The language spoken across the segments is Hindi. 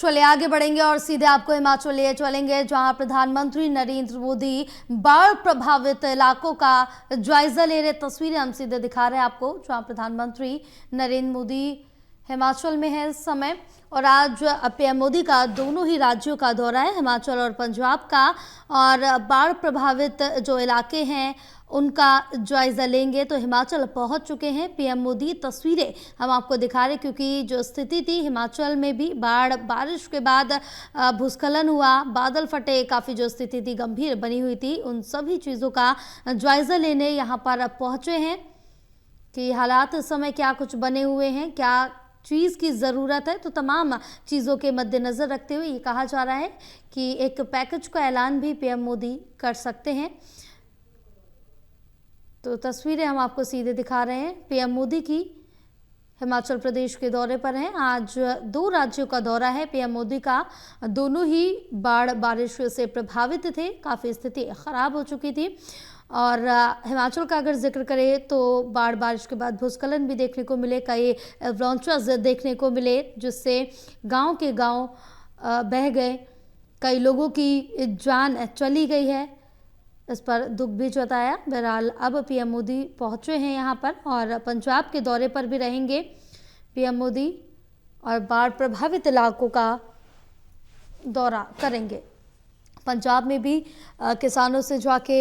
चलिए आगे बढ़ेंगे और सीधे आपको हिमाचल ले चलेंगे, जहां प्रधानमंत्री नरेंद्र मोदी बाढ़ प्रभावित इलाकों का जायजा ले रहे। तस्वीरें हम सीधे दिखा रहे हैं आपको, जहां प्रधानमंत्री नरेंद्र मोदी हिमाचल में है इस समय। और आज पीएम मोदी का दोनों ही राज्यों का दौरा है, हिमाचल और पंजाब का, और बाढ़ प्रभावित जो इलाके हैं उनका जायजा लेंगे। तो हिमाचल पहुंच चुके हैं पीएम मोदी। तस्वीरें हम आपको दिखा रहे, क्योंकि जो स्थिति थी हिमाचल में भी बारिश के बाद भूस्खलन हुआ, बादल फटे, काफ़ी जो स्थिति थी गंभीर बनी हुई थी, उन सभी चीज़ों का जायजा लेने यहाँ पर पहुँचे हैं कि हालात इस समय क्या कुछ बने हुए हैं, क्या चीज़ की ज़रूरत है। तो तमाम चीज़ों के मद्देनज़र रखते हुए ये कहा जा रहा है कि एक पैकेज का ऐलान भी पीएम मोदी कर सकते हैं। तो तस्वीरें हम आपको सीधे दिखा रहे हैं, पीएम मोदी की हिमाचल प्रदेश के दौरे पर हैं। आज 2 राज्यों का दौरा है पीएम मोदी का। दोनों ही बारिश से प्रभावित थे, काफ़ी स्थिति ख़राब हो चुकी थी। और हिमाचल का अगर जिक्र करें तो बारिश के बाद भूस्खलन भी देखने को मिले, कई एवलांचेस देखने को मिले, जिससे गांव के गांव बह गए, कई लोगों की जान चली गई है। इस पर दुख भी जताया। बहरहाल अब पीएम मोदी पहुंचे हैं यहाँ पर और पंजाब के दौरे पर भी रहेंगे पीएम मोदी और बाढ़ प्रभावित इलाकों का दौरा करेंगे। पंजाब में भी किसानों से जाके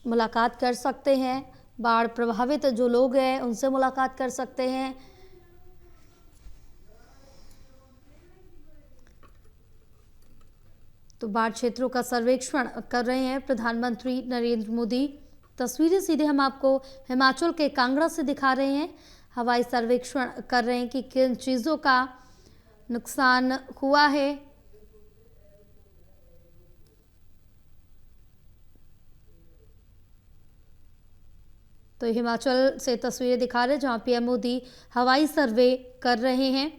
मुलाकात कर सकते हैं, बाढ़ प्रभावित जो लोग हैं उनसे मुलाकात कर सकते हैं। तो बाढ़ क्षेत्रों का सर्वेक्षण कर रहे हैं प्रधानमंत्री नरेंद्र मोदी। तस्वीरें सीधे हम आपको हिमाचल के कांगड़ा से दिखा रहे हैं। हवाई सर्वेक्षण कर रहे हैं कि किन चीज़ों का नुकसान हुआ है। तो हिमाचल से तस्वीरें दिखा रहे हैं जहां पीएम मोदी हवाई सर्वे कर रहे हैं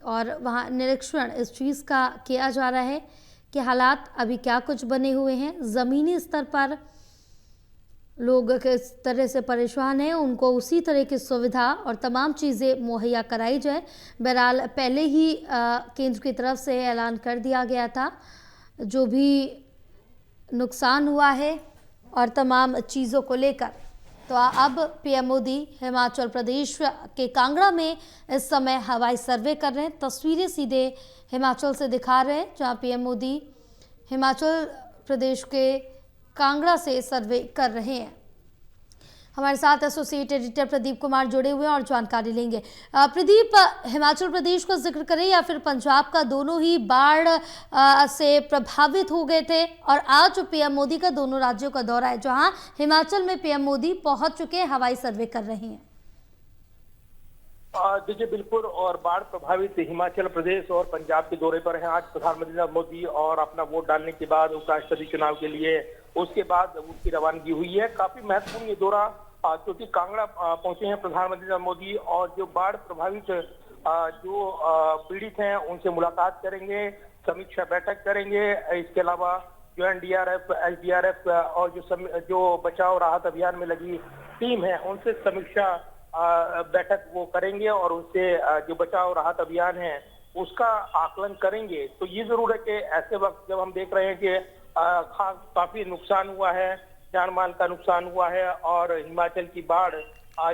और वहाँ निरीक्षण इस चीज़ का किया जा रहा है कि हालात अभी क्या कुछ बने हुए हैं, ज़मीनी स्तर पर लोग किस तरह से परेशान हैं, उनको उसी तरह की सुविधा और तमाम चीज़ें मुहैया कराई जाए। बहरहाल पहले ही केंद्र की तरफ से ऐलान कर दिया गया था जो भी नुकसान हुआ है और तमाम चीज़ों को लेकर। तो अब पीएम मोदी हिमाचल प्रदेश के कांगड़ा में इस समय हवाई सर्वे कर रहे हैं। तस्वीरें सीधे हिमाचल से दिखा रहे हैं जहां पीएम मोदी हिमाचल प्रदेश के कांगड़ा से सर्वे कर रहे हैं। हमारे साथ एसोसिएट एडिटर प्रदीप कुमार जुड़े हुए हैं और जानकारी लेंगे। प्रदीप, हिमाचल प्रदेश का जिक्र करें या फिर पंजाब का, दोनों ही बाढ़ से प्रभावित हो गए थे और आज पीएम मोदी का दोनों राज्यों का दौरा है, जहां हिमाचल में पीएम मोदी पहुंच चुके हैं, हवाई सर्वे कर रहे हैं। देखिए बिल्कुल, और बाढ़ प्रभावित हिमाचल प्रदेश और पंजाब के दौरे पर हैं आज प्रधानमंत्री नरेंद्र मोदी, और अपना वोट डालने के बाद उपराष्ट्रपति चुनाव के लिए उसके बाद उनकी रवानगी हुई है। काफी महत्वपूर्ण ये दौरा, क्योंकि कांगड़ा पहुंचे हैं प्रधानमंत्री नरेंद्र मोदी और जो बाढ़ प्रभावित जो पीड़ित हैं उनसे मुलाकात करेंगे, समीक्षा बैठक करेंगे। इसके अलावा जो एनडीआरएफ, एसडीआरएफ और जो बचाव राहत अभियान में लगी टीम है उनसे समीक्षा बैठक वो करेंगे और उनसे जो बचाव राहत अभियान है उसका आकलन करेंगे। तो ये जरूर है कि ऐसे वक्त जब हम देख रहे हैं कि काफी नुकसान हुआ है, जान माल का नुकसान हुआ है, और हिमाचल की बाढ़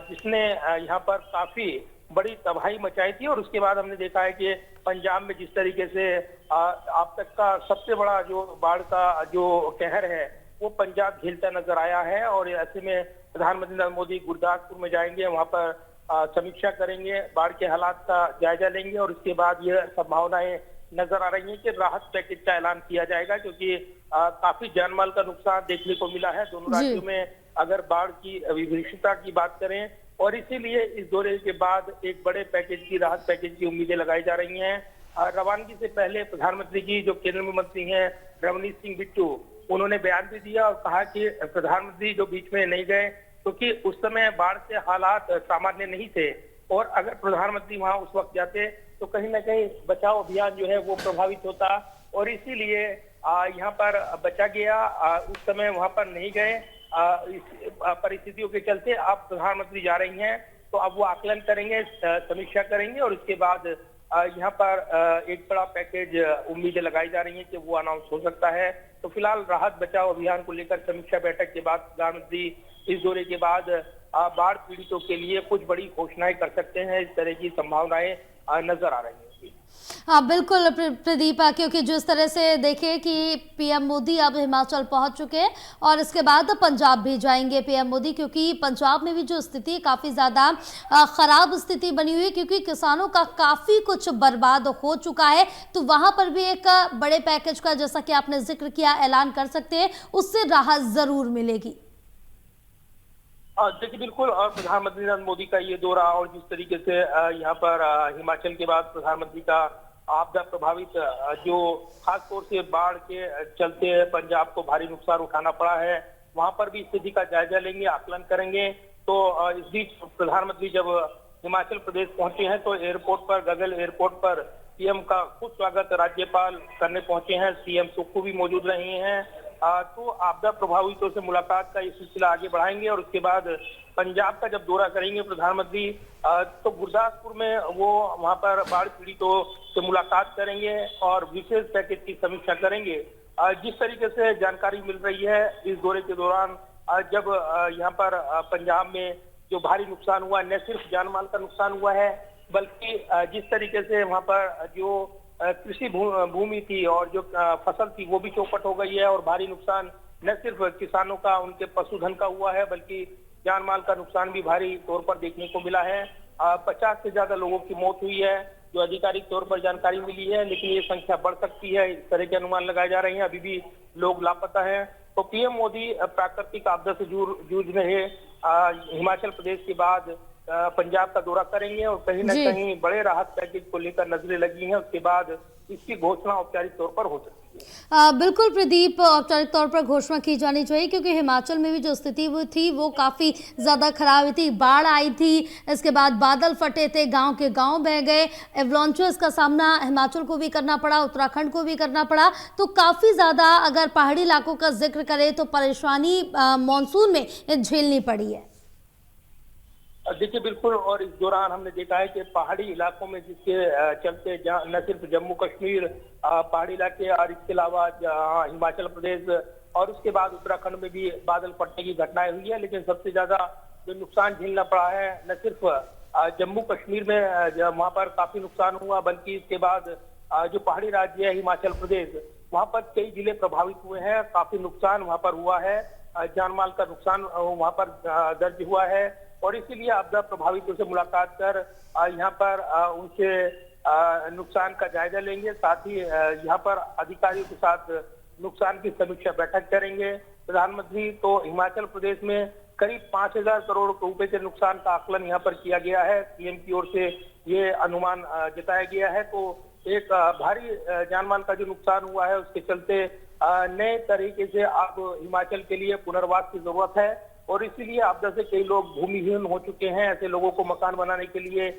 जिसने यहाँ पर काफी बड़ी तबाही मचाई थी, और उसके बाद हमने देखा है कि पंजाब में जिस तरीके से अब तक का सबसे बड़ा जो बाढ़ का जो कहर है वो पंजाब झेलता नजर आया है। और ऐसे में प्रधानमंत्री नरेंद्र मोदी गुरदासपुर में जाएंगे, वहां पर समीक्षा करेंगे, बाढ़ के हालात का जायजा लेंगे, और इसके बाद यह संभावनाएं नजर आ रही है कि राहत पैकेज का ऐलान किया जाएगा, क्योंकि काफी जानमाल का नुकसान देखने को मिला है दोनों राज्यों में अगर बाढ़ की विभीषिका की बात करें। और इसीलिए इस दौरे के बाद एक बड़े पैकेज की, राहत पैकेज की उम्मीदें लगाई जा रही हैं। रवानगी से पहले प्रधानमंत्री जी जो केंद्रीय मंत्री हैं रवनीत सिंह बिट्टू, उन्होंने बयान भी दिया और कहा कि प्रधानमंत्री जो बीच में नहीं गए क्योंकि उस समय बाढ़ से हालात सामान्य नहीं थे, और अगर प्रधानमंत्री वहां उस वक्त जाते तो कहीं ना कहीं बचाव अभियान जो है वो प्रभावित होता, और इसीलिए यहाँ पर बचा गया। उस समय वहां पर नहीं गए, इस परिस्थितियों के चलते अब प्रधानमंत्री जा रही हैं, तो अब वो आकलन करेंगे, समीक्षा करेंगे, और इसके बाद यहाँ पर एक बड़ा पैकेज उम्मीदें लगाई जा रही हैं कि वो अनाउंस हो सकता है। तो फिलहाल राहत बचाव अभियान को लेकर समीक्षा बैठक के बाद प्रधानमंत्री इस दौरे के बाद बाढ़ पीड़ितों के लिए कुछ बड़ी घोषणाएं कर सकते हैं। इस तरह की संभावनाएं नजर आ रही हैं। हाँ बिल्कुल प्रदीप, क्योंकि जिस तरह से देखें कि पीएम मोदी अब हिमाचल पहुंच चुके हैं और इसके बाद पंजाब भी जाएंगे पीएम मोदी, क्योंकि पंजाब में भी जो स्थिति है काफ़ी ज़्यादा ख़राब स्थिति बनी हुई है, क्योंकि किसानों का काफ़ी कुछ बर्बाद हो चुका है। तो वहां पर भी एक बड़े पैकेज का, जैसा कि आपने जिक्र किया, ऐलान कर सकते हैं, उससे राहत ज़रूर मिलेगी। देखिए बिल्कुल, और प्रधानमंत्री नरेंद्र मोदी का ये दौरा और जिस तरीके से यहाँ पर हिमाचल के बाद प्रधानमंत्री का आपदा प्रभावित जो खासतौर से बाढ़ के चलते पंजाब को भारी नुकसान उठाना पड़ा है, वहां पर भी स्थिति का जायजा लेंगे, आकलन करेंगे। तो इस बीच प्रधानमंत्री जब हिमाचल प्रदेश पहुंचे हैं तो एयरपोर्ट पर, गगल एयरपोर्ट पर पीएम का खुद स्वागत राज्यपाल करने पहुंचे हैं। सीएम सुक्खू भी मौजूद रहे हैं। तो आपदा प्रभावितों से मुलाकात का ये सिलसिला आगे बढ़ाएंगे और उसके बाद पंजाब का जब दौरा करेंगे प्रधानमंत्री, तो गुरदासपुर में वो वहां पर बाढ़ पीड़ितों से मुलाकात करेंगे और विशेष पैकेज की समीक्षा करेंगे। जिस तरीके से जानकारी मिल रही है इस दौरे के दौरान, जब यहाँ पर पंजाब में जो भारी नुकसान हुआ, न सिर्फ जान माल का नुकसान हुआ है, बल्कि जिस तरीके से वहां पर जो कृषि भूमि थी और जो फसल थी वो भी चौपट हो गई है और भारी नुकसान न सिर्फ किसानों का, उनके पशुधन का हुआ है, बल्कि जान माल का नुकसान भी भारी तौर पर देखने को मिला है। 50 से ज्यादा लोगों की मौत हुई है जो आधिकारिक तौर पर जानकारी मिली है, लेकिन ये संख्या बढ़ सकती है, इस तरह के अनुमान लगाए जा रहे हैं। अभी भी लोग लापता हैं। तो पीएम मोदी प्राकृतिक आपदा से जूझ रहे हिमाचल प्रदेश के बाद पंजाब का दौरा करेंगे और कहीं ना कहीं बड़े राहत पैकेज को लेकर नजरें लगी हैं। उसके बाद इसकी घोषणा औपचारिक तौर पर हो सकती है। बिल्कुल प्रदीप, औपचारिक तौर पर घोषणा की जानी चाहिए, क्योंकि हिमाचल में भी जो स्थिति वो थी वो काफ़ी ज़्यादा खराब थी। बाढ़ आई थी, इसके बाद बादल फटे थे, गांव के गांव बह गए, एवलांचेस का सामना हिमाचल को भी करना पड़ा, उत्तराखंड को भी करना पड़ा। तो काफ़ी ज़्यादा अगर पहाड़ी इलाकों का जिक्र करें तो परेशानी मानसून में झेलनी पड़ी है। देखिए बिल्कुल, और इस दौरान हमने देखा है कि पहाड़ी इलाकों में जिसके चलते न सिर्फ जम्मू कश्मीर पहाड़ी इलाके और इसके अलावा हिमाचल प्रदेश और उसके बाद उत्तराखंड में भी बादल फटने की घटनाएं हुई है, लेकिन सबसे ज्यादा जो नुकसान झेलना पड़ा है न सिर्फ जम्मू कश्मीर में, वहां पर काफी नुकसान हुआ, बल्कि इसके बाद जो पहाड़ी राज्य है हिमाचल प्रदेश, वहां पर कई जिले प्रभावित हुए हैं। काफी नुकसान वहां पर हुआ है, जान माल का नुकसान वहां पर दर्ज हुआ है और इसीलिए आपदा प्रभावितों से मुलाकात कर यहाँ पर उनसे नुकसान का जायजा लेंगे। साथ ही यहाँ पर अधिकारियों के साथ नुकसान की समीक्षा बैठक करेंगे प्रधानमंत्री। तो हिमाचल प्रदेश में करीब 5,000 करोड़ रुपए के नुकसान का आकलन यहाँ पर किया गया है, पीएम की ओर से ये अनुमान जताया गया है। तो एक भारी जानमाल का जो नुकसान हुआ है उसके चलते नए तरीके से अब हिमाचल के लिए पुनर्वास की जरूरत है और इसीलिए आपदा से कई लोग भूमिहीन हो चुके हैं। ऐसे लोगों को मकान बनाने के लिए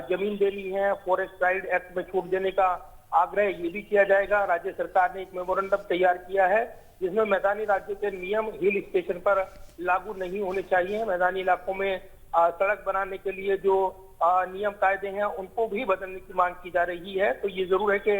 जमीन देनी है, फॉरेस्ट राइट एक्ट में छूट देने का आग्रह ये भी किया जाएगा। राज्य सरकार ने एक मेमोरेंडम तैयार किया है जिसमें मैदानी राज्यों के नियम हिल स्टेशन पर लागू नहीं होने चाहिए। मैदानी इलाकों में सड़क बनाने के लिए जो नियम कायदे हैं उनको भी बदलने की मांग की जा रही है। तो ये जरूर है कि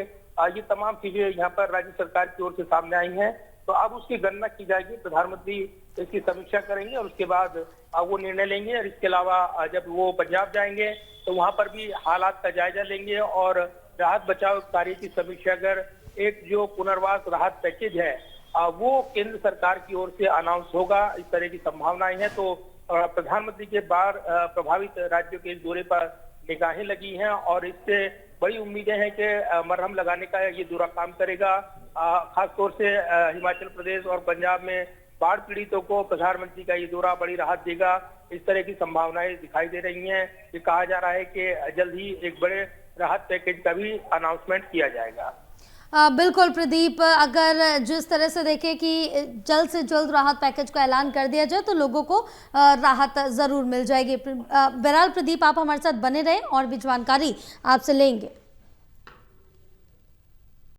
ये तमाम चीजें यहाँ पर राज्य सरकार की ओर से सामने आई हैं, तो अब उसकी गणना की जाएगी। प्रधानमंत्री इसकी समीक्षा करेंगे और उसके बाद वो निर्णय लेंगे। और इसके अलावा जब वो पंजाब जाएंगे तो वहां पर भी हालात का जायजा लेंगे और राहत बचाव कार्य की समीक्षा कर एक जो पुनर्वास राहत पैकेज है वो केंद्र सरकार की ओर से अनाउंस होगा। इस तरह की संभावनाएं हैं। तो प्रधानमंत्री के बाढ़ प्रभावित राज्यों के इस दौरे पर निगाहें लगी हैं और इससे बड़ी उम्मीदें हैं कि मरहम लगाने का ये दौरा काम करेगा। खासतौर से हिमाचल प्रदेश और पंजाब में बाढ़ पीड़ितों को प्रधानमंत्री का ये दौरा बड़ी राहत देगा। इस तरह की संभावनाएं दिखाई दे रही हैं। ये कहा जा रहा है कि जल्द ही एक बड़े राहत पैकेज का भी अनाउंसमेंट किया जाएगा। बिल्कुल प्रदीप, अगर जिस तरह से देखें कि जल्द से जल्द राहत पैकेज का ऐलान कर दिया जाए तो लोगों को राहत ज़रूर मिल जाएगी। बहरहाल प्रदीप, आप हमारे साथ बने रहें और भी जानकारी आपसे लेंगे।